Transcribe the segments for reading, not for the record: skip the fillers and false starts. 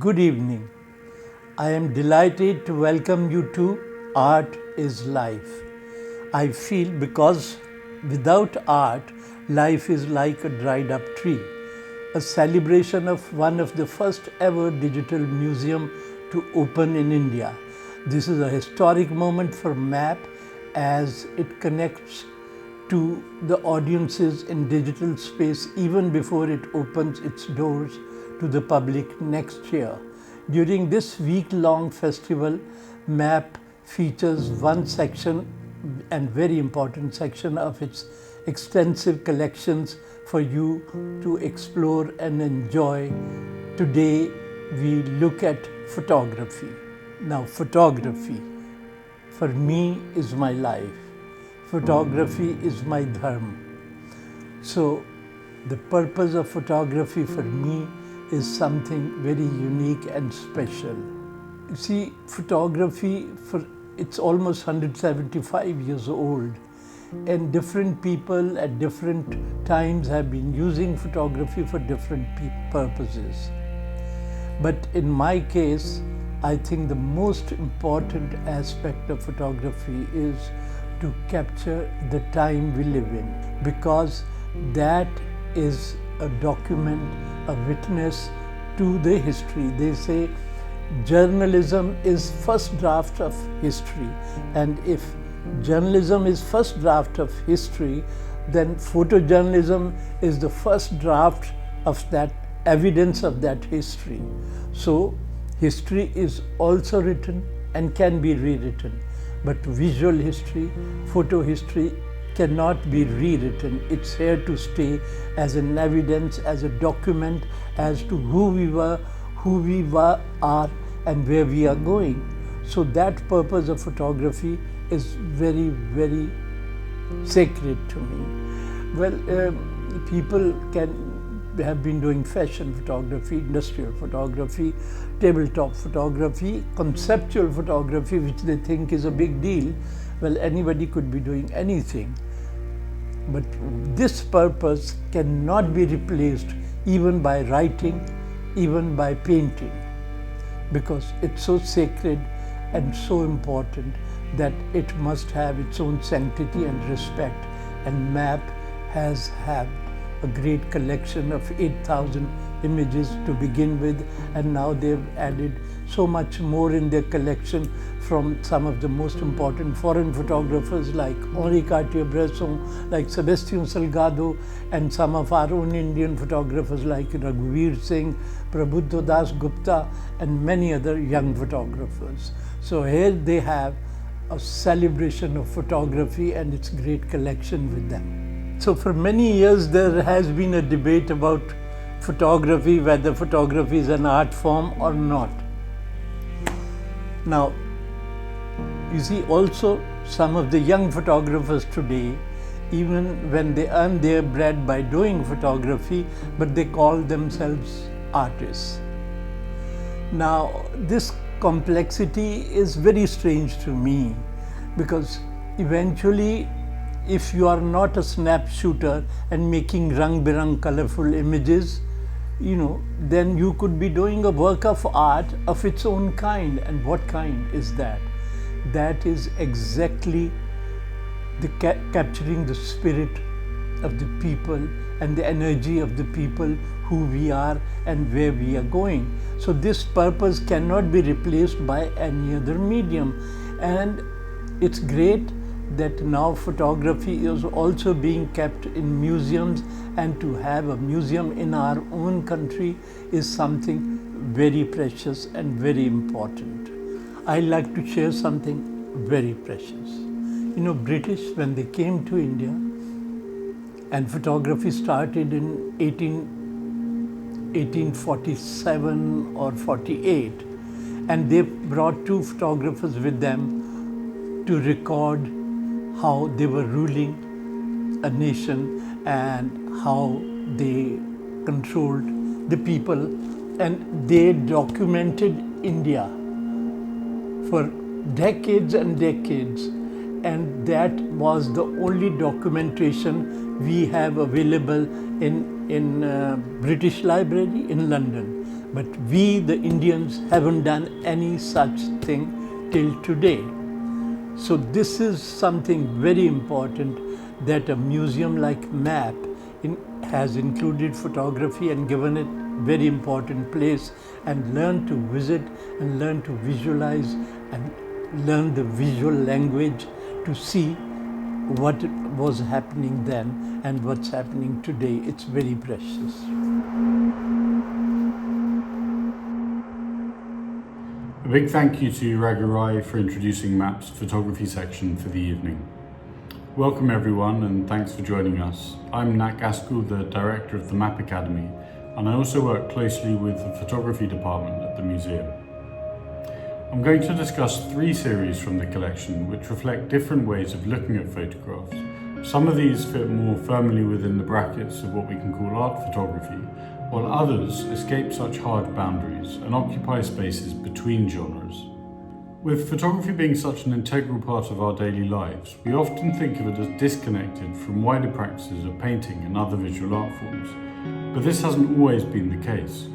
Good evening. I am delighted to welcome you to Art is Life. I feel because without art, life is like a dried up tree. A celebration of one of the first ever digital museum to open in India. This is a historic moment for MAP as it connects to the audiences in digital space even before it opens its doors to the public next year. During this week-long festival, MAP features one section and very important section of its extensive collections for you to explore and enjoy. Today, we look at photography. Now, photography, for me, is my life. Photography is my dharma. So, the purpose of photography for me is something very unique and special. You see, photography, it's almost 175 years old, and different people at different times have been using photography for different purposes. But in my case, I think the most important aspect of photography is to capture the time we live in, because that is a document, a witness to the history. They say journalism is first draft of history, and if journalism is first draft of history, then photojournalism is the first draft of that evidence of that history. So history is also written and can be rewritten, but visual history, photo history cannot be rewritten. It's here to stay as an evidence, as a document as to who we were, are, and where we are going. So that purpose of photography is very, very sacred to me. Well, people have been doing fashion photography, industrial photography, tabletop photography, conceptual photography, which they think is a big deal. Well, anybody could be doing anything. But this purpose cannot be replaced even by writing, even by painting, because it's so sacred and so important that it must have its own sanctity and respect. And MAP has had a great collection of 8,000 images to begin with, and now they've added so much more in their collection from some of the most important foreign photographers like Henri Cartier-Bresson, like Sebastian Salgado, and some of our own Indian photographers like Raghu Rai, Prabhuddha Das Gupta, and many other young photographers. So here they have a celebration of photography and its great collection with them. So for many years there has been a debate about photography, whether photography is an art form or not. Now, you see, also some of the young photographers today, even when they earn their bread by doing photography, but they call themselves artists. Now, this complexity is very strange to me, because eventually, if you are not a snap shooter and making rang-birang colorful images, then you could be doing a work of art of its own kind. And what kind is that? That is exactly capturing the spirit of the people and the energy of the people, who we are and where we are going. So this purpose cannot be replaced by any other medium. And it's great that now photography is also being kept in museums, and to have a museum in our own country is something very precious and very important. I like to share something very precious. British, when they came to India, and photography started in 1847 or 48, and they brought two photographers with them to record how they were ruling a nation and how they controlled the people, and they documented India for decades and decades, and that was the only documentation we have available in British Library in London. But we, the Indians, haven't done any such thing till today. So this is something very important, that a museum like MAP has included photography and given it very important place, and learn to visit and learn to visualize and learn the visual language to see what was happening then and what's happening today. It's very precious. A big thank you to Raghu Rai for introducing MAP's photography section for the evening. Welcome everyone, and thanks for joining us. I'm Nat Gaskell, the director of the MAP Academy, and I also work closely with the photography department at the museum. I'm going to discuss 3 series from the collection which reflect different ways of looking at photographs. Some of these fit more firmly within the brackets of what we can call art photography, while others escape such hard boundaries and occupy spaces between genres. With photography being such an integral part of our daily lives, we often think of it as disconnected from wider practices of painting and other visual art forms, but this hasn't always been the case.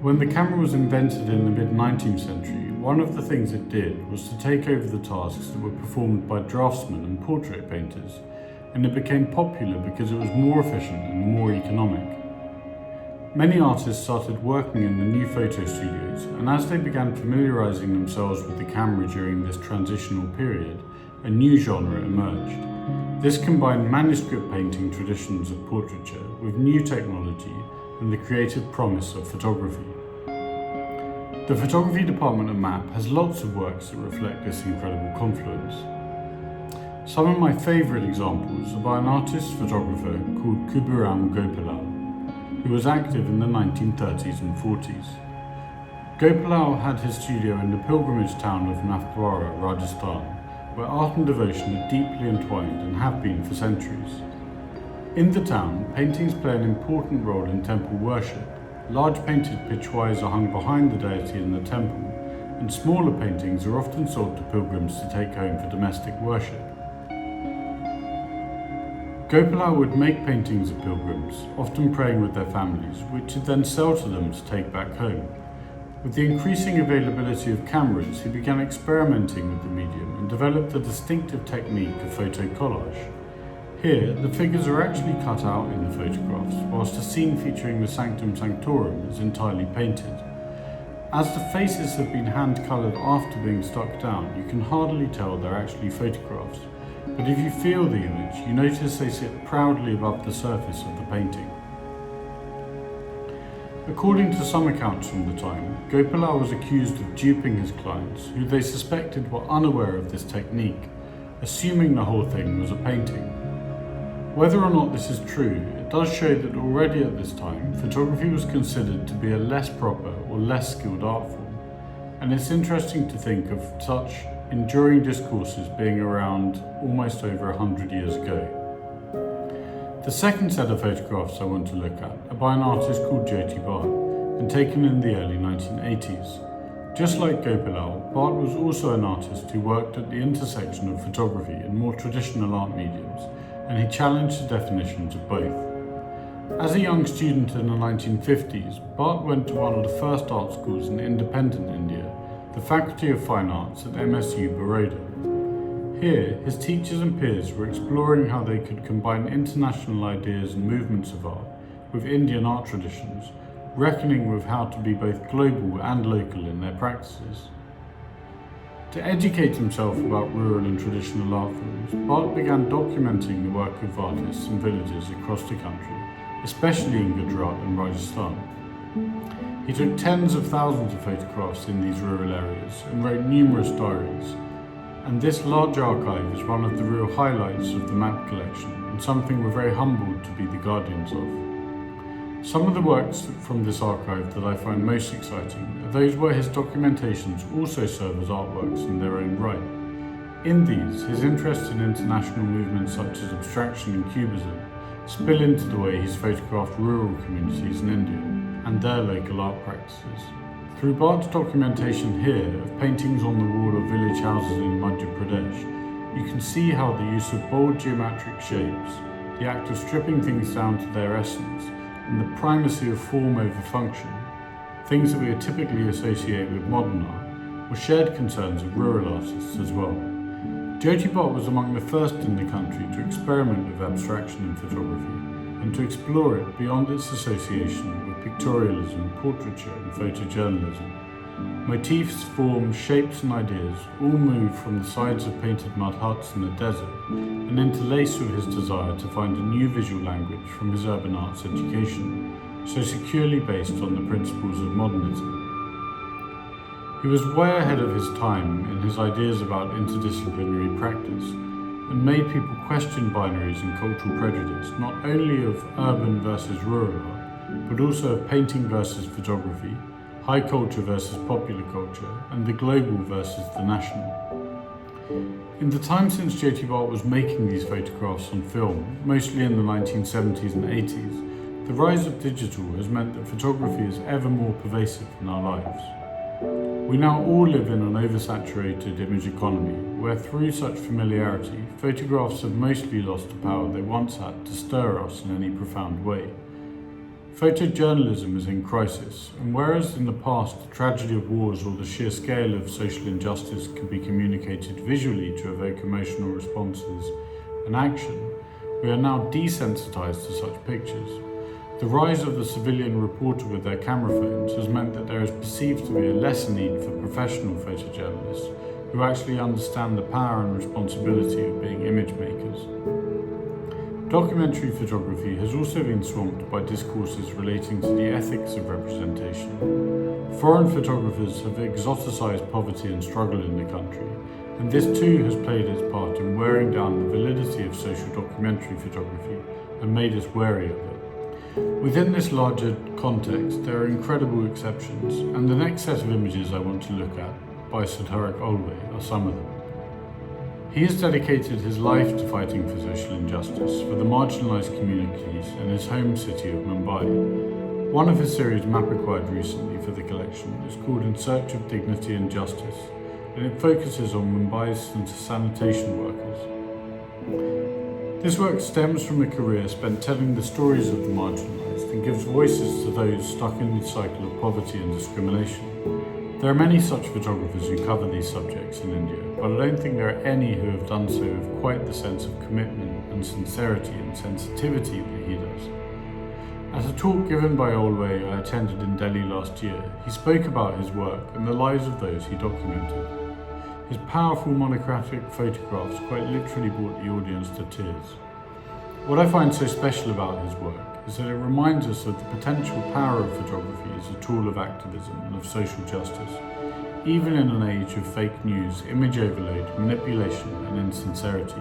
When the camera was invented in the mid-19th century, one of the things it did was to take over the tasks that were performed by draftsmen and portrait painters, and it became popular because it was more efficient and more economic. Many artists started working in the new photo studios, and as they began familiarizing themselves with the camera during this transitional period, a new genre emerged. This combined manuscript painting traditions of portraiture with new technology and the creative promise of photography. The photography department at MAP has lots of works that reflect this incredible confluence. Some of my favourite examples are by an artist photographer called Kuberam Gopila, who was active in the 1930s and 40s. Gopila had his studio in the pilgrimage town of Nathdwara, Rajasthan, where art and devotion are deeply entwined and have been for centuries. In the town, paintings play an important role in temple worship. Large painted pitchwais are hung behind the deity in the temple, and smaller paintings are often sold to pilgrims to take home for domestic worship. Gopila would make paintings of pilgrims, often praying with their families, which he'd then sell to them to take back home. With the increasing availability of cameras, he began experimenting with the medium and developed the distinctive technique of photo collage. Here, the figures are actually cut out in the photographs, whilst a scene featuring the Sanctum Sanctorum is entirely painted. As the faces have been hand-coloured after being stuck down, you can hardly tell they're actually photographs. But if you feel the image, you notice they sit proudly above the surface of the painting. According to some accounts from the time, Gopila was accused of duping his clients, who they suspected were unaware of this technique, assuming the whole thing was a painting. Whether or not this is true, it does show that already at this time, photography was considered to be a less proper or less skilled art form, and it's interesting to think of such enduring discourses being around almost over 100 years ago. The second set of photographs I want to look at are by an artist called Jyoti Bhatt and taken in the early 1980s. Just like Gopila, Bhatt was also an artist who worked at the intersection of photography and more traditional art mediums, and he challenged the definitions of both. As a young student in the 1950s, Bhatt went to one of the first art schools in independent India, the Faculty of Fine Arts at MSU Baroda. Here, his teachers and peers were exploring how they could combine international ideas and movements of art with Indian art traditions, reckoning with how to be both global and local in their practices. To educate himself about rural and traditional art forms, Bhatt began documenting the work of artists in villages across the country, especially in Gujarat and Rajasthan. He took tens of thousands of photographs in these rural areas and wrote numerous diaries, and this large archive is one of the real highlights of the MAP collection and something we're very humbled to be the guardians of. Some of the works from this archive that I find most exciting are those where his documentations also serve as artworks in their own right. In these, his interest in international movements such as abstraction and cubism spill into the way he's photographed rural communities in India and their local art practices. Through Bhatt's documentation here of paintings on the wall of village houses in Madhya Pradesh, you can see how the use of bold geometric shapes, the act of stripping things down to their essence, and the primacy of form over function things that we typically associate with modern art, were shared concerns of rural artists as well. Jyoti was among the first in the country to experiment with abstraction in photography and to explore it beyond its association with pictorialism, portraiture and photojournalism. Motifs, forms, shapes and ideas all move from the sides of painted mud huts in the desert and interlace with his desire to find a new visual language from his urban arts education, so securely based on the principles of modernism. He was way ahead of his time in his ideas about interdisciplinary practice and made people question binaries and cultural prejudice, not only of urban versus rural art, but also of painting versus photography, high culture versus popular culture, and the global versus the national. In the time since Jyoti was making these photographs on film, mostly in the 1970s and 80s, the rise of digital has meant that photography is ever more pervasive in our lives. We now all live in an oversaturated image economy, where through such familiarity, photographs have mostly lost the power they once had to stir us in any profound way. Photojournalism is in crisis, and whereas in the past the tragedy of wars or the sheer scale of social injustice could be communicated visually to evoke emotional responses and action, we are now desensitized to such pictures. The rise of the civilian reporter with their camera phones has meant that there is perceived to be a lesser need for professional photojournalists who actually understand the power and responsibility of being image makers. Documentary photography has also been swamped by discourses relating to the ethics of representation. Foreign photographers have exoticized poverty and struggle in the country, and this too has played its part in wearing down the validity of social documentary photography and made us wary of it. Within this larger context, there are incredible exceptions, and the next set of images I want to look at by Siddharth Olwe are some of them. He has dedicated his life to fighting for social injustice for the marginalised communities in his home city of Mumbai. One of his series map acquired recently for the collection is called In Search of Dignity and Justice, and it focuses on Mumbai's sanitation workers. This work stems from a career spent telling the stories of the marginalised and gives voices to those stuck in the cycle of poverty and discrimination. There are many such photographers who cover these subjects in India, but I don't think there are any who have done so with quite the sense of commitment and sincerity and sensitivity that he does. At a talk given by Olwe I attended in Delhi last year, he spoke about his work and the lives of those he documented. His powerful monochromatic photographs quite literally brought the audience to tears. What I find so special about his work is that it reminds us of the potential power of photography as a tool of activism and of social justice, even in an age of fake news, image overload, manipulation and insincerity.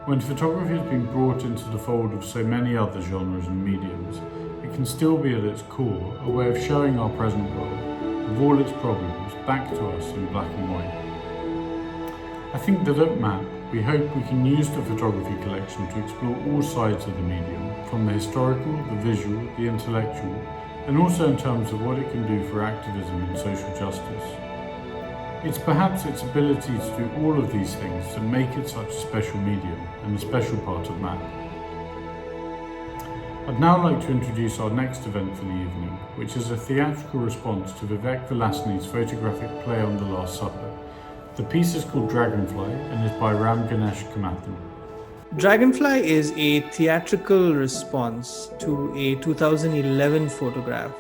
When photography has been brought into the fold of so many other genres and mediums, it can still be at its core a way of showing our present world, with all its problems, back to us in black and white. I think that at MAP, we hope we can use the photography collection to explore all sides of the medium, from the historical, the visual, the intellectual, and also in terms of what it can do for activism and social justice. It's perhaps its ability to do all of these things that make it such a special medium and a special part of MAP. I'd now like to introduce our next event for the evening, which is a theatrical response to Vivek Vilasini's photographic play on the Last Supper. The piece is called Dragonfly and is by Ganesh Kamatham. Dragonfly is a theatrical response to a 2011 photograph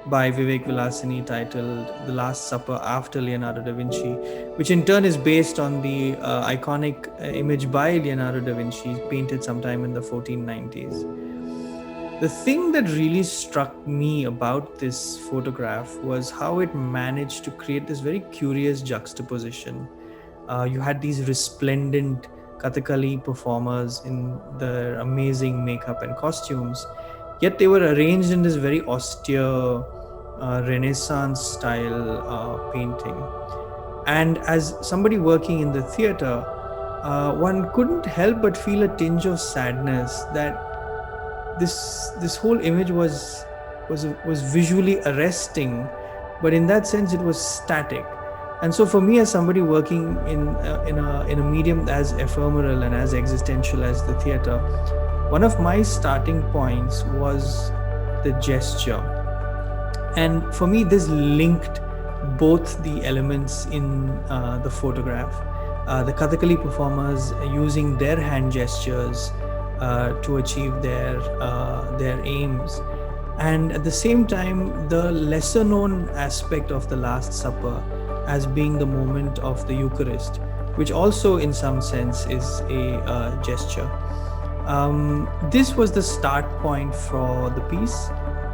by Vivek Vilasini titled The Last Supper after Leonardo Da Vinci, which in turn is based on the iconic image by Leonardo Da Vinci painted sometime in the 1490s. The thing that really struck me about this photograph was how it managed to create this very curious juxtaposition. You had these resplendent Kathakali performers in their amazing makeup and costumes, yet they were arranged in this very austere Renaissance style painting. And as somebody working in the theatre, one couldn't help but feel a tinge of sadness that this whole image was visually arresting, but in that sense it was static. And so for me, as somebody working in a medium as ephemeral and as existential as the theatre, one of my starting points was the gesture. And for me, this linked both the elements in the photograph. The Kathakali performers using their hand gestures to achieve their aims, and at the same time, the lesser known aspect of the Last Supper as being the moment of the Eucharist, which also in some sense is a gesture. This was the start point for the piece,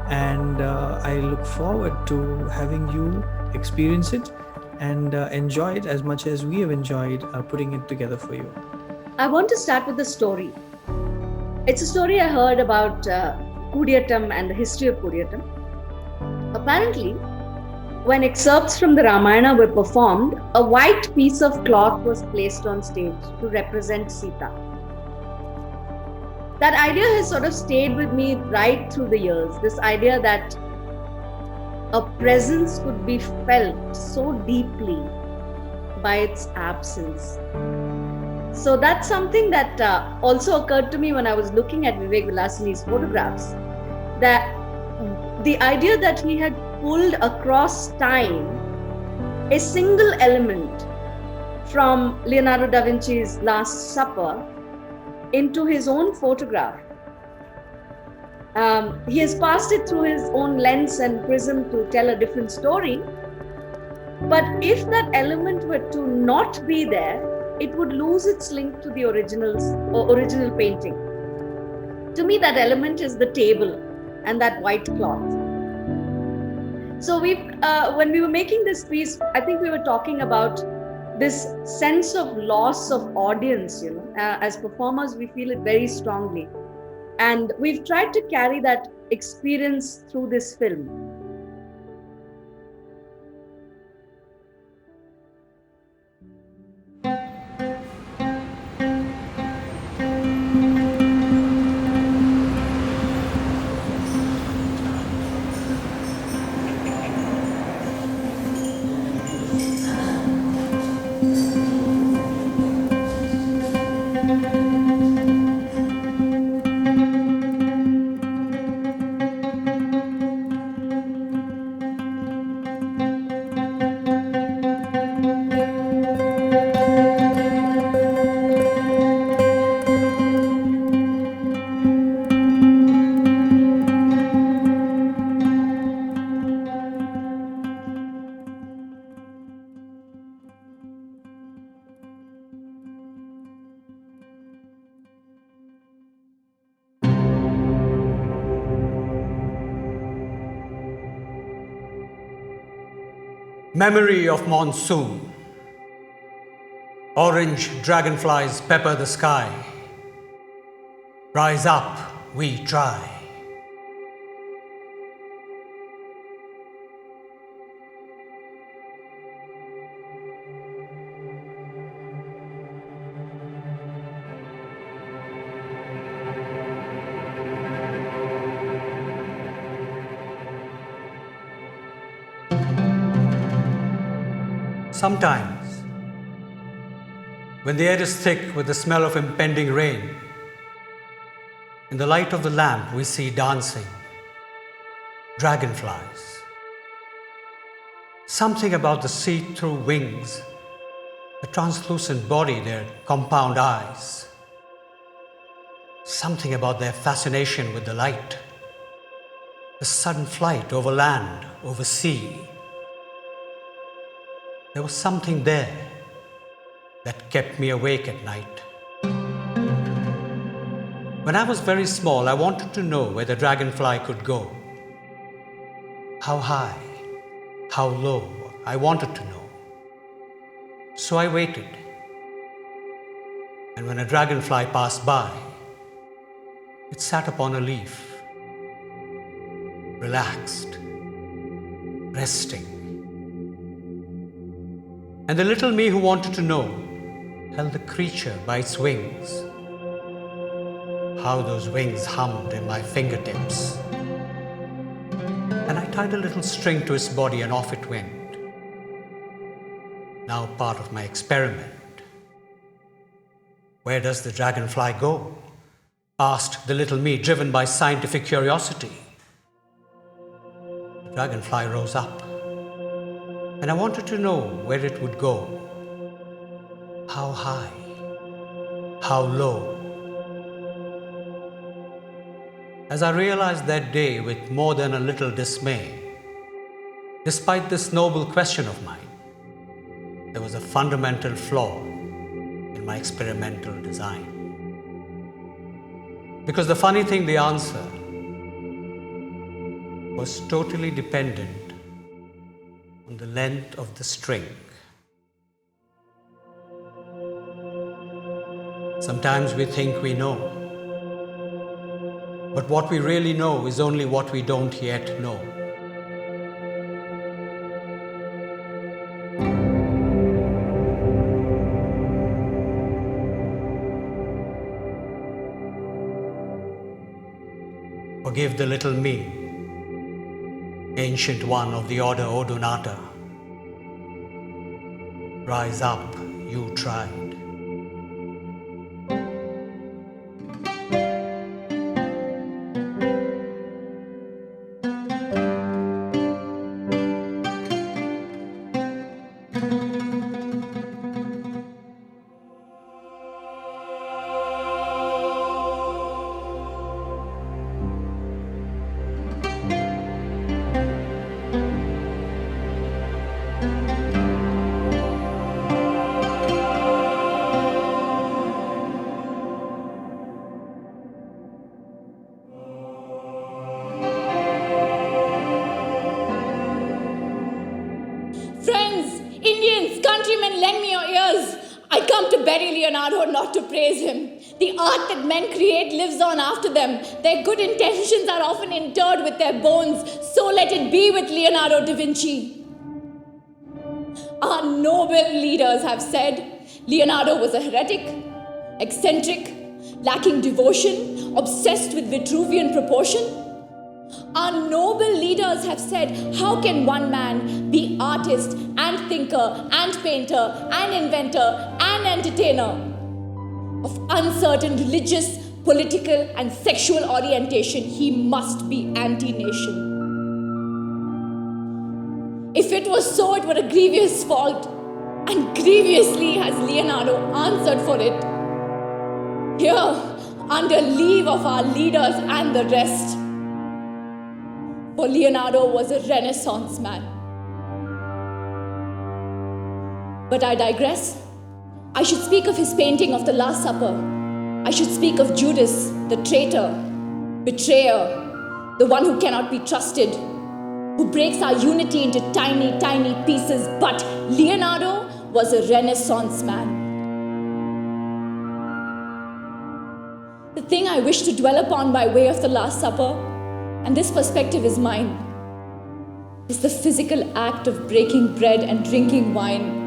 and I look forward to having you experience it and enjoy it as much as we have enjoyed putting it together for you. I want to start with the story. It's a story I heard about Kudiyattam and the history of Kudiyattam. Apparently, when excerpts from the Ramayana were performed, a white piece of cloth was placed on stage to represent Sita. That idea has sort of stayed with me right through the years. This idea that a presence could be felt so deeply by its absence. So that's something that also occurred to me when I was looking at Vivek Vilasini's photographs. That the idea that he had pulled across time a single element from Leonardo Da Vinci's Last Supper into his own photograph. He has passed it through his own lens and prism to tell a different story. But if that element were to not be there, it would lose its link to the original painting. To me, that element is the table and that white cloth. So when we were making this piece, I think we were talking about this sense of loss of audience. As performers, we feel it very strongly, and we've tried to carry that experience through this film. Memory of monsoon. Orange dragonflies pepper the sky. Rise up, we try. Sometimes, when the air is thick with the smell of impending rain, in the light of the lamp we see dancing dragonflies. Something about the see-through wings, the translucent body, their compound eyes. Something about their fascination with the light, the sudden flight over land, over sea. There was something there that kept me awake at night. When I was very small, I wanted to know where the dragonfly could go. How high, how low, I wanted to know. So I waited. And when a dragonfly passed by, it sat upon a leaf, relaxed, resting. And the little me who wanted to know held the creature by its wings. How those wings hummed in my fingertips. And I tied a little string to its body and off it went. Now part of my experiment. Where does the dragonfly go? Asked the little me, driven by scientific curiosity. Dragonfly rose up, and I wanted to know where it would go. How high? How low? As I realized that day with more than a little dismay, despite this noble question of mine, there was a fundamental flaw in my experimental design. Because the funny thing, the answer was totally dependent on the length of the string. Sometimes we think we know, but what we really know is only what we don't yet know. Forgive the little me, ancient one of the order Odonata. Rise up, you tried. Friends, Indians, countrymen, lend me your ears. I come to bury Leonardo, not to praise him. The art that men create lives on after them. Their good intentions are often interred with their bones. So let it be with Leonardo da Vinci. Our noble leaders have said Leonardo was a heretic, eccentric, lacking devotion, obsessed with Vitruvian proportion. Our noble leaders have said, how can one man be artist and thinker and painter and inventor and entertainer of uncertain religious, political and sexual orientation? He must be anti-nation. If it was so, it were a grievous fault, and grievously has Leonardo answered for it. Here, under leave of our leaders and the rest, for Leonardo was a Renaissance man. But I digress. I should speak of his painting of the Last Supper. I should speak of Judas, the traitor, betrayer, the one who cannot be trusted, who breaks our unity into tiny, tiny pieces. But Leonardo was a Renaissance man. The thing I wish to dwell upon by way of the Last Supper, and this perspective is mine, is the physical act of breaking bread and drinking wine.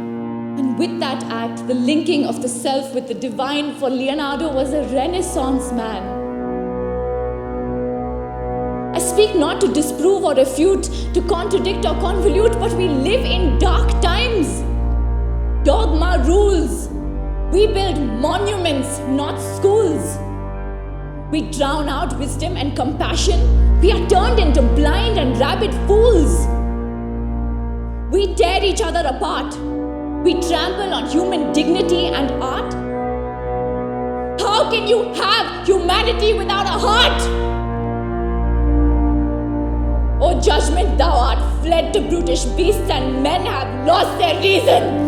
And with that act, the linking of the self with the divine, for Leonardo was a Renaissance man. I speak not to disprove or refute, to contradict or convolute, but we live in dark times. Dogma rules. We build monuments, not schools. We drown out wisdom and compassion. We are turned into blind and rabid fools. We tear each other apart. We trample on human dignity and art. How can you have humanity without a heart? O judgment, thou art fled to brutish beasts, and men have lost their reason.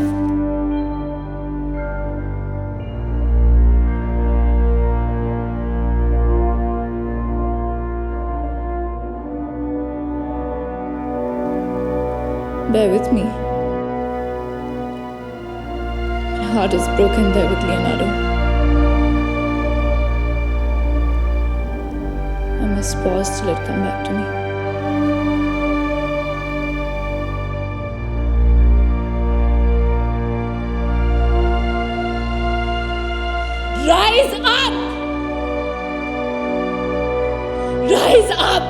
Bear with me. My heart is broken there with Leonardo. I must pause till it come back to me. Rise up! Rise up!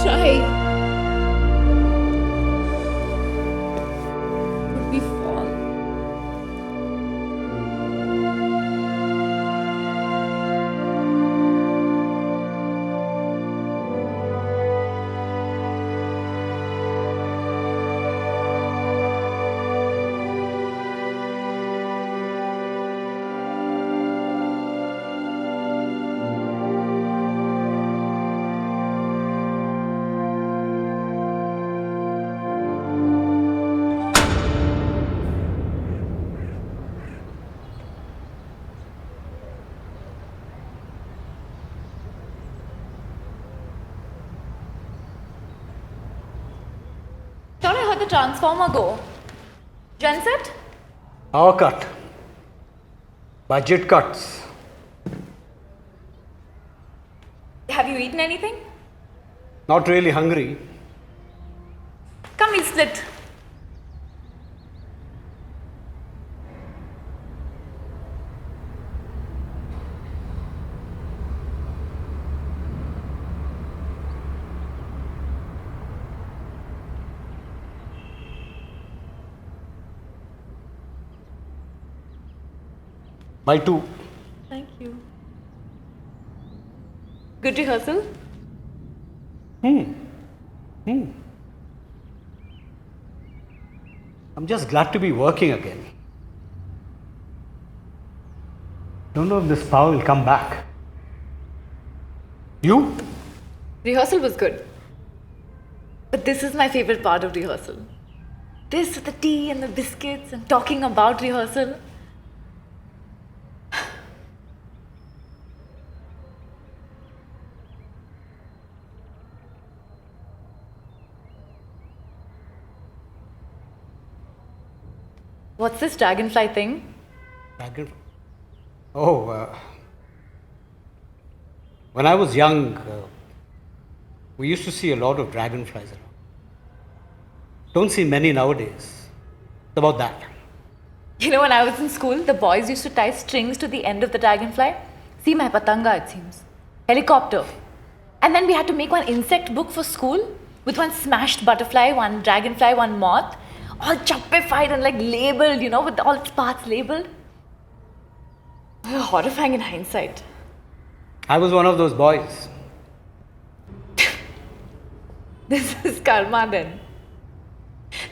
Try. But we fall. the transformer go? Genset? Power cut. Budget cuts. Have you eaten anything? Not really hungry. Come, we'll split. By 2. Thank you. Good rehearsal? I'm just glad to be working again. Don't know if this power will come back. You? Rehearsal was good. But this is my favorite part of rehearsal. This with the tea and the biscuits and talking about rehearsal. What's this dragonfly thing? Dragonfly? When I was young, we used to see a lot of dragonflies around. Don't see many nowadays. It's about that. You know, when I was in school, the boys used to tie strings to the end of the dragonfly. See my patanga, it seems. Helicopter. And then we had to make one insect book for school with one smashed butterfly, one dragonfly, one moth. All choppified and like labeled, you know, with all its parts labeled. Horrifying in hindsight. I was one of those boys. This is karma then.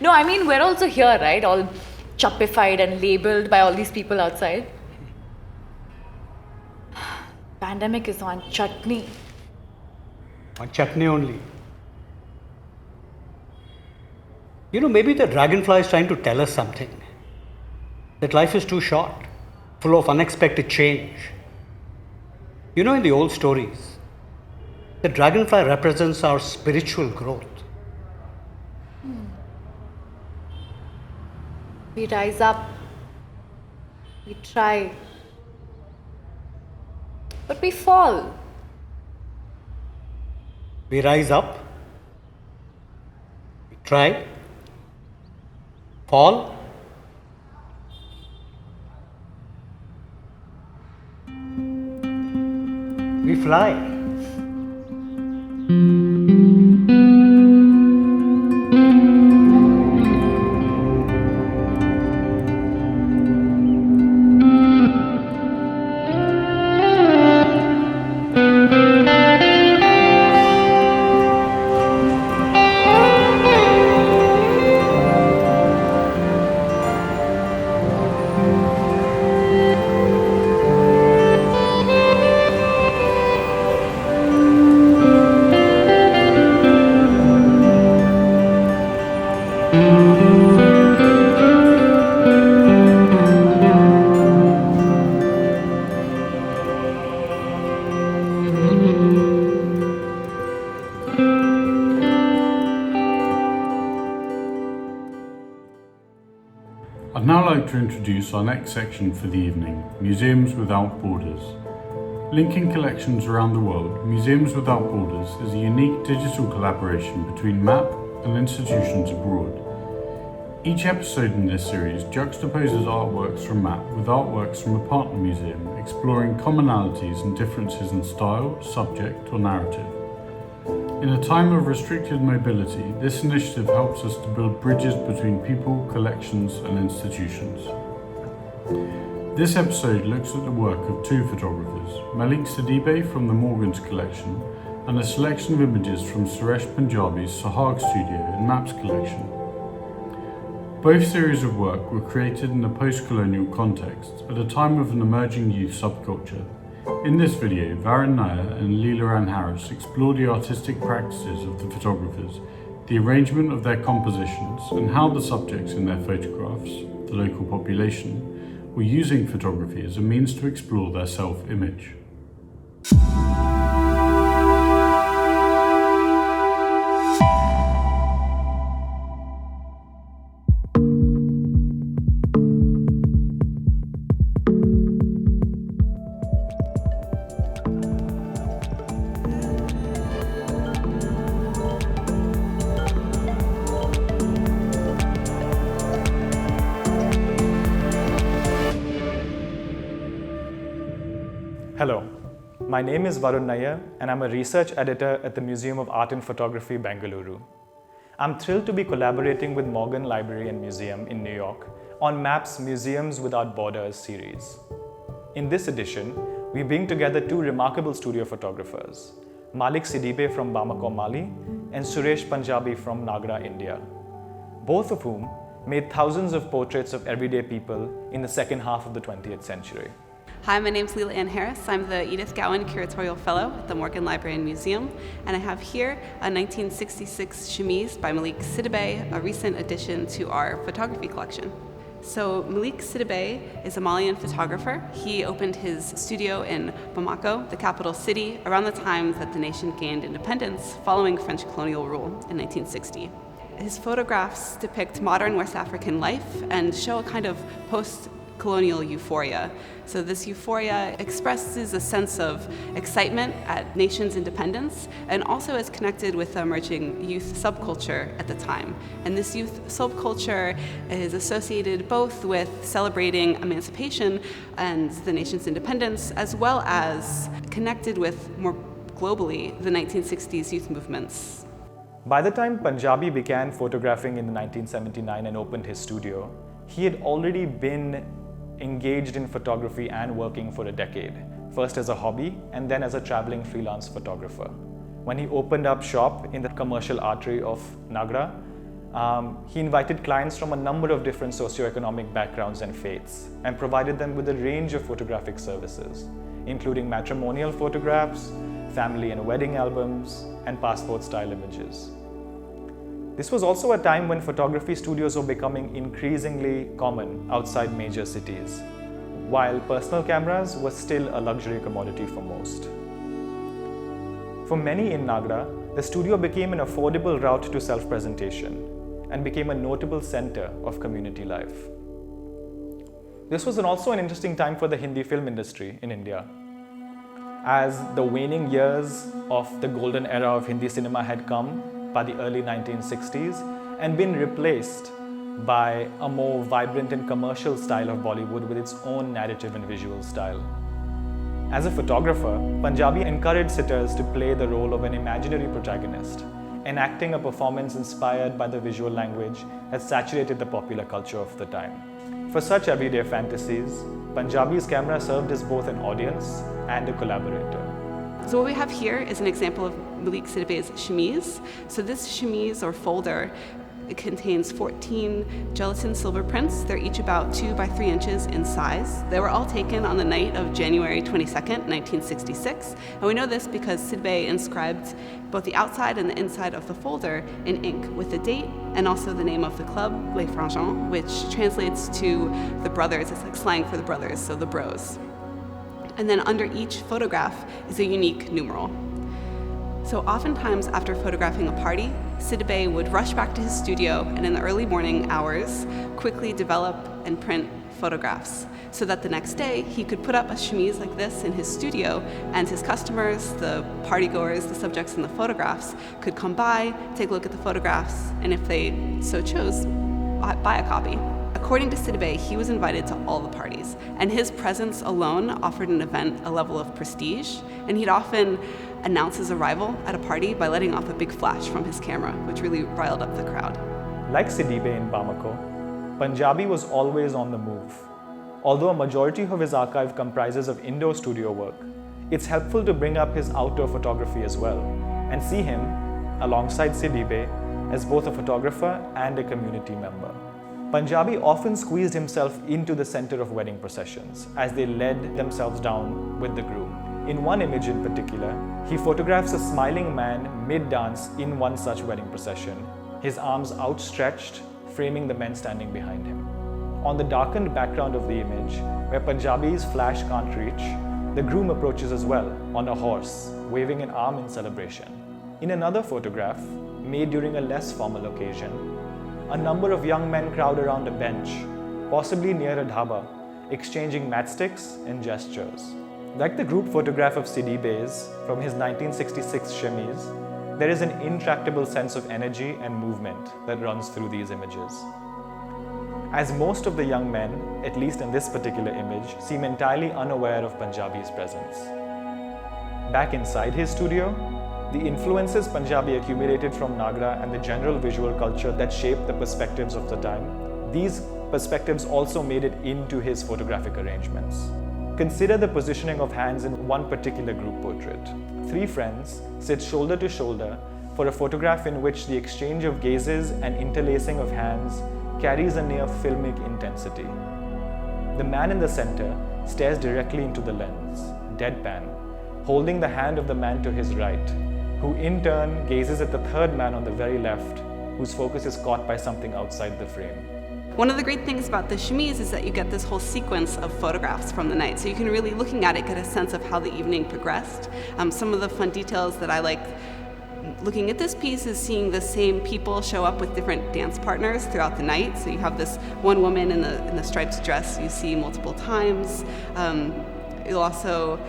No, I mean, we're also here, right? All choppified and labeled by all these people outside. Pandemic is on chutney. On chutney only. You know, maybe the dragonfly is trying to tell us something. That life is too short, full of unexpected change. You know, in the old stories, the dragonfly represents our spiritual growth. We rise up. We try. But we fall. We rise up, we try, fall, we fly. I'd now like to introduce our next section for the evening, Museums Without Borders. Linking collections around the world, Museums Without Borders is a unique digital collaboration between MAP and institutions abroad. Each episode in this series juxtaposes artworks from MAP with artworks from a partner museum, exploring commonalities and differences in style, subject or narrative. In a time of restricted mobility, this initiative helps us to build bridges between people, collections and institutions. This episode looks at the work of two photographers, Malik Sidibe from the Morgans collection and a selection of images from Suresh Punjabi's Sahag studio in MAP's collection. Both series of work were created in a post-colonial context at a time of an emerging youth subculture. In this video, Varun Nair and Leela Harris explore the artistic practices of the photographers, the arrangement of their compositions, and how the subjects in their photographs, the local population, were using photography as a means to explore their self-image. Hello, my name is Varun Nayyar and I'm a research editor at the Museum of Art and Photography, Bengaluru. I'm thrilled to be collaborating with Morgan Library and Museum in New York on MAP's Museums Without Borders series. In this edition, we bring together two remarkable studio photographers, Malik Sidibe from Bamako, Mali, and Suresh Punjabi from Nagra, India, both of whom made thousands of portraits of everyday people in the second half of the 20th century. Hi, my name's Leela Ann Harris. I'm the Edith Gowan Curatorial Fellow at the Morgan Library and Museum, and I have here a 1966 chemise by Malik Sidibe, a recent addition to our photography collection. So Malik Sidibe is a Malian photographer. He opened his studio in Bamako, the capital city, around the time that the nation gained independence following French colonial rule in 1960. His photographs depict modern West African life and show a kind of post-colonial euphoria. So this euphoria expresses a sense of excitement at nation's independence and also is connected with the emerging youth subculture at the time. And this youth subculture is associated both with celebrating emancipation and the nation's independence, as well as connected with, more globally, the 1960s youth movements. By the time Punjabi began photographing in 1979 and opened his studio, he had already been engaged in photography and working for a decade, first as a hobby and then as a traveling freelance photographer. When he opened up shop in the commercial artery of Nagra, he invited clients from a number of different socioeconomic backgrounds and faiths and provided them with a range of photographic services, including matrimonial photographs, family and wedding albums, and passport-style images. This was also a time when photography studios were becoming increasingly common outside major cities, while personal cameras were still a luxury commodity for most. For many in Nagra, the studio became an affordable route to self-presentation and became a notable center of community life. This was also an interesting time for the Hindi film industry in India, as the waning years of the golden era of Hindi cinema had come by the early 1960s and been replaced by a more vibrant and commercial style of Bollywood with its own narrative and visual style. As a photographer, Punjabi encouraged sitters to play the role of an imaginary protagonist, enacting a performance inspired by the visual language that saturated the popular culture of the time. For such everyday fantasies, Punjabi's camera served as both an audience and a collaborator. So what we have here is an example of Malik Sidibe's chemise. So this chemise or folder, it contains 14 gelatin silver prints. They're each about 2 by 3 inches in size. They were all taken on the night of January 22nd, 1966. And we know this because Sidibe inscribed both the outside and the inside of the folder in ink with the date and also the name of the club, Les Frangins, which translates to the brothers. It's like slang for the brothers, so the bros. And then under each photograph is a unique numeral. So oftentimes after photographing a party, Sidibe would rush back to his studio and in the early morning hours quickly develop and print photographs so that the next day he could put up a chemise like this in his studio and his customers, the partygoers, the subjects in the photographs could come by, take a look at the photographs, and if they so chose, buy a copy. According to Sidibe, he was invited to all the parties, and his presence alone offered an event a level of prestige, and he'd often announce his arrival at a party by letting off a big flash from his camera, which really riled up the crowd. Like Sidibe in Bamako, Punjabi was always on the move. Although a majority of his archive comprises of indoor studio work, it's helpful to bring up his outdoor photography as well, and see him, alongside Sidibe, as both a photographer and a community member. Punjabi often squeezed himself into the center of wedding processions as they led themselves down with the groom. In one image in particular, he photographs a smiling man mid-dance in one such wedding procession, his arms outstretched, framing the men standing behind him. On the darkened background of the image, where Punjabi's flash can't reach, the groom approaches as well, on a horse, waving an arm in celebration. In another photograph, made during a less formal occasion, a number of young men crowd around a bench, possibly near a dhaba, exchanging matchsticks and gestures. Like the group photograph of Sidibe's from his 1966 chemise, there is an intractable sense of energy and movement that runs through these images. As most of the young men, at least in this particular image, seem entirely unaware of Punjabi's presence. Back inside his studio, the influences Punjabi accumulated from Nagra and the general visual culture that shaped the perspectives of the time, these perspectives also made it into his photographic arrangements. Consider the positioning of hands in one particular group portrait. Three friends sit shoulder to shoulder for a photograph in which the exchange of gazes and interlacing of hands carries a near filmic intensity. The man in the center stares directly into the lens, deadpan, holding the hand of the man to his right, who in turn gazes at the third man on the very left, whose focus is caught by something outside the frame. One of the great things about the chemise is that you get this whole sequence of photographs from the night. So you can really, looking at it, get a sense of how the evening progressed. Some of the fun details that I like looking at this piece is seeing the same people show up with different dance partners throughout the night. So you have this one woman in the striped dress you see multiple times. You'll also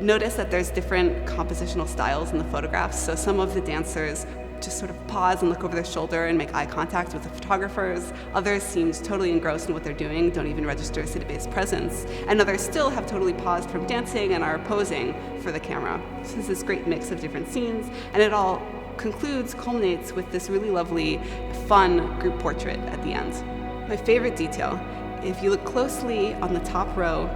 notice that there's different compositional styles in the photographs. So some of the dancers just sort of pause and look over their shoulder and make eye contact with the photographers. Others seem totally engrossed in what they're doing, don't even register Sidibe's presence. And others still have totally paused from dancing and are posing for the camera. So this is this great mix of different scenes, and it all culminates with this really lovely, fun group portrait at the end. My favorite detail, if you look closely on the top row,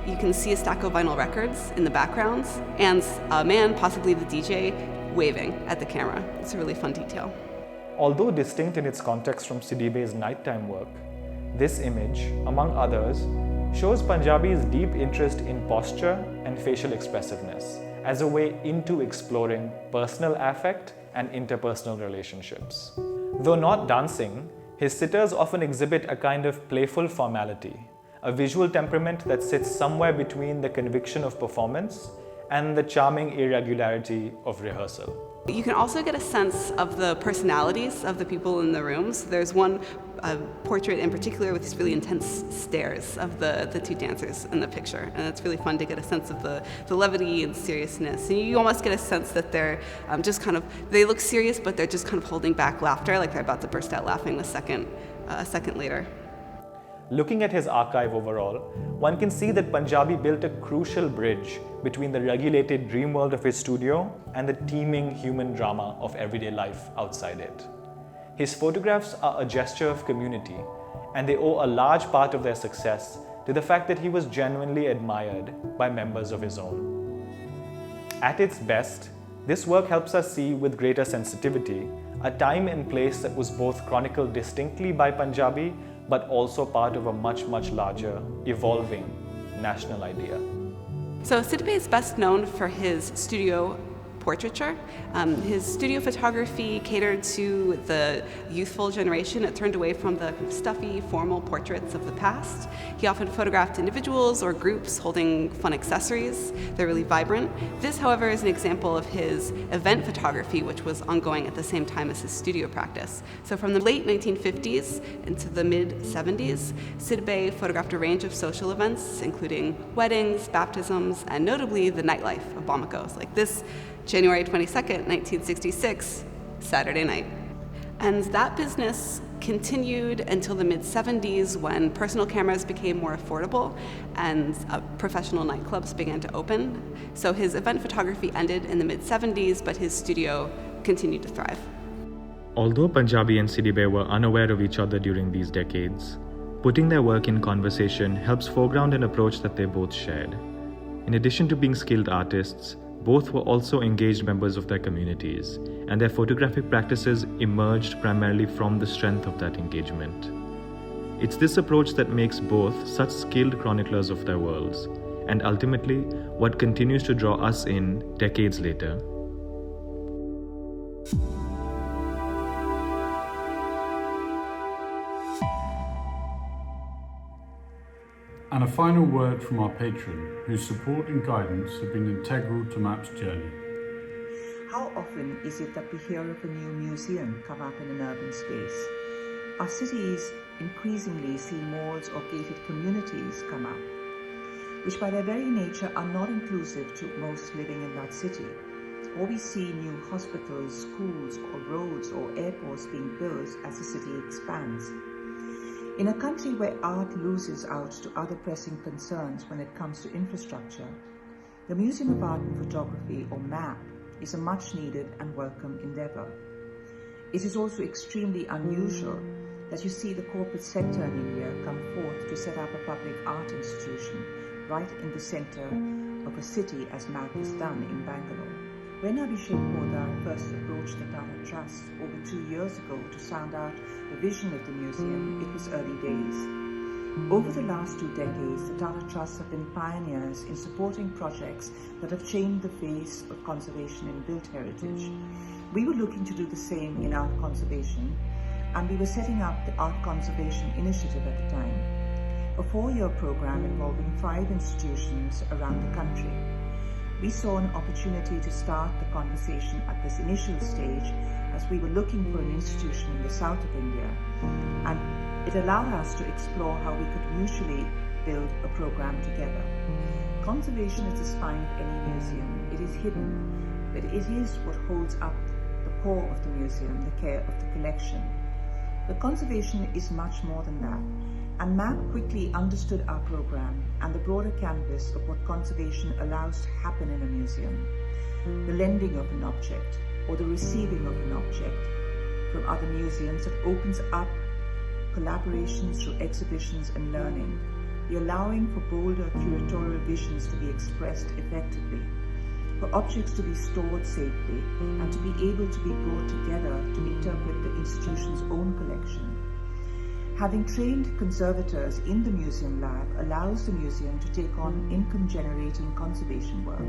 you can see a stack of vinyl records in the background, and a man, possibly the DJ, waving at the camera. It's a really fun detail. Although distinct in its context from Sidibe's nighttime work, this image, among others, shows Punjabi's deep interest in posture and facial expressiveness as a way into exploring personal affect and interpersonal relationships. Though not dancing, his sitters often exhibit a kind of playful formality, a visual temperament that sits somewhere between the conviction of performance and the charming irregularity of rehearsal. You can also get a sense of the personalities of the people in the rooms. There's one portrait in particular with these really intense stares of the two dancers in the picture, and it's really fun to get a sense of the levity and seriousness. And you almost get a sense that they're they look serious, but they're just kind of holding back laughter, like they're about to burst out laughing a second later. Looking at his archive overall, one can see that Punjabi built a crucial bridge between the regulated dream world of his studio and the teeming human drama of everyday life outside it. His photographs are a gesture of community, and they owe a large part of their success to the fact that he was genuinely admired by members of his own. At its best, this work helps us see with greater sensitivity a time and place that was both chronicled distinctly by Punjabi but also part of a much, much larger, evolving national idea. So Sidibe is best known for his studio portraiture. His studio photography catered to the youthful generation. It turned away from the stuffy, formal portraits of the past. He often photographed individuals or groups holding fun accessories. They're really vibrant. This, however, is an example of his event photography, which was ongoing at the same time as his studio practice. So from the late 1950s into the mid-70s, Sidibe photographed a range of social events, including weddings, baptisms, and notably the nightlife of Bamako. Like this January 22nd, 1966, Saturday night. And that business continued until the mid-70s when personal cameras became more affordable and professional nightclubs began to open. So his event photography ended in the mid-70s, but his studio continued to thrive. Although Punjabi and Sidibe were unaware of each other during these decades, putting their work in conversation helps foreground an approach that they both shared. In addition to being skilled artists, both were also engaged members of their communities, and their photographic practices emerged primarily from the strength of that engagement. It's this approach that makes both such skilled chroniclers of their worlds, and ultimately what continues to draw us in decades later. And a final word from our patron, whose support and guidance have been integral to MAP's journey. How often is it that we hear of a new museum come up in an urban space? Our cities increasingly see malls or gated communities come up, which by their very nature are not inclusive to most living in that city. Or we see new hospitals, schools, or roads or airports being built as the city expands. In a country where art loses out to other pressing concerns when it comes to infrastructure, The Museum of Art and Photography, or MAP, is a much needed and welcome endeavour. It is also extremely unusual that you see the corporate sector in India come forth to set up a public art institution right in the centre of a city, as MAP has done in Bangalore. When Abhishek Poddar first approached the Tata Trust over 2 years ago to sound out the vision of the museum, it was early days. Over the last 2 decades, the Tata Trusts have been pioneers in supporting projects that have changed the face of conservation in built heritage. We were looking to do the same in art conservation, and we were setting up the Art Conservation Initiative at the time, a 4-year program involving 5 institutions around the country. We saw an opportunity to start the conversation at this initial stage as we were looking for an institution in the south of India, and it allowed us to explore how we could mutually build a program together. Conservation is the spine of any museum. It is hidden, but it is what holds up the core of the museum, the care of the collection. But conservation is much more than that, and MAP quickly understood our program and the broader canvas of what conservation allows to happen in a museum. The lending of an object or the receiving of an object from other museums that opens up collaborations through exhibitions and learning, the allowing for bolder curatorial visions to be expressed effectively, for objects to be stored safely and to be able to be brought together to interpret the institution's own collection. Having trained conservators in the museum lab allows the museum to take on income-generating conservation work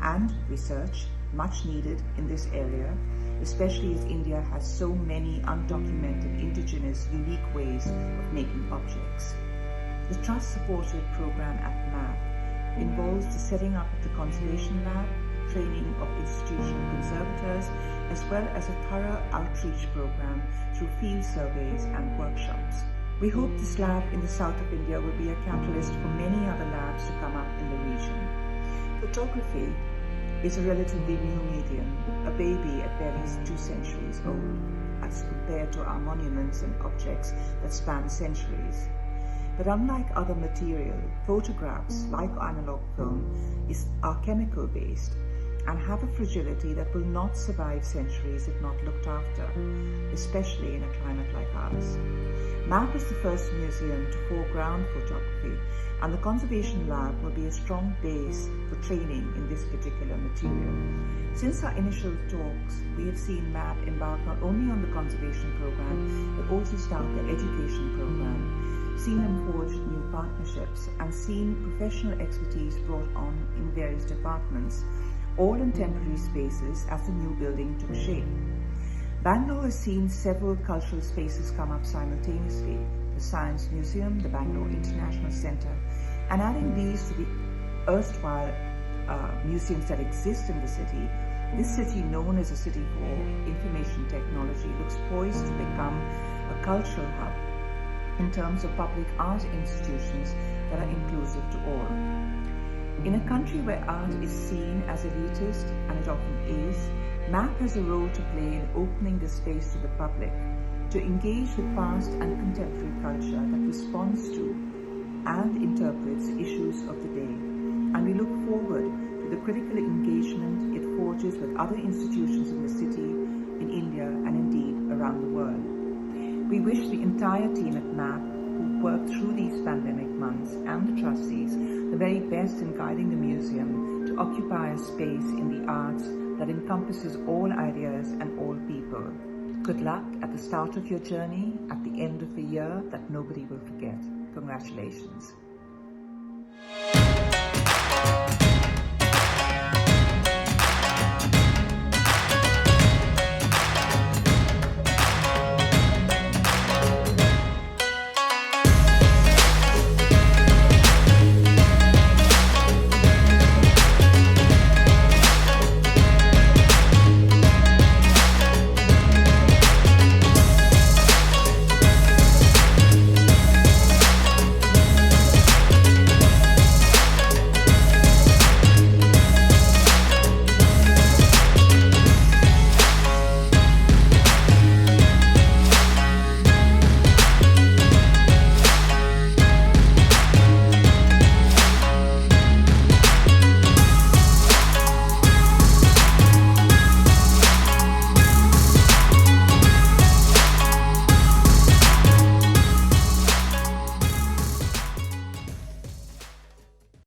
and research, much needed in this area, especially as India has so many undocumented, indigenous, unique ways of making objects. The Trust-supported program at MAP involves the setting up of the Conservation Lab, training of institutional conservators, as well as a thorough outreach program through field surveys and workshops. We hope this lab in the south of India will be a catalyst for many other labs to come up in the region. Photography is a relatively new medium, a baby at barely 2 centuries old, as compared to our monuments and objects that span centuries. But unlike other material, photographs, like analog film, are chemical-based and have a fragility that will not survive centuries if not looked after, especially in a climate like ours. MAP is the first museum to foreground photography, and the Conservation Lab will be a strong base for training in this particular material. Since our initial talks, we have seen MAP embark not only on the conservation program, but also start the education program, seen them forge new partnerships, and seen professional expertise brought on in various departments, all in temporary spaces as the new building took shape. Bangalore has seen several cultural spaces come up simultaneously: the Science Museum, the Bangalore International Centre, and adding these to the erstwhile museums that exist in the city, this city, known as a city for information technology, looks poised to become a cultural hub in terms of public art institutions that are inclusive to all. In a country where art is seen as elitist, and it often is, MAP has a role to play in opening the space to the public, to engage with past and contemporary culture that responds to and interprets issues of the day. And we look forward to the critical engagement it forges with other institutions in the city, in India, and indeed around the world. We wish the entire team at MAP, who worked through these pandemic months, and the trustees, the very best in guiding the museum to occupy a space in the arts that encompasses all ideas and all people. Good luck at the start of your journey, at the end of the year that nobody will forget. Congratulations.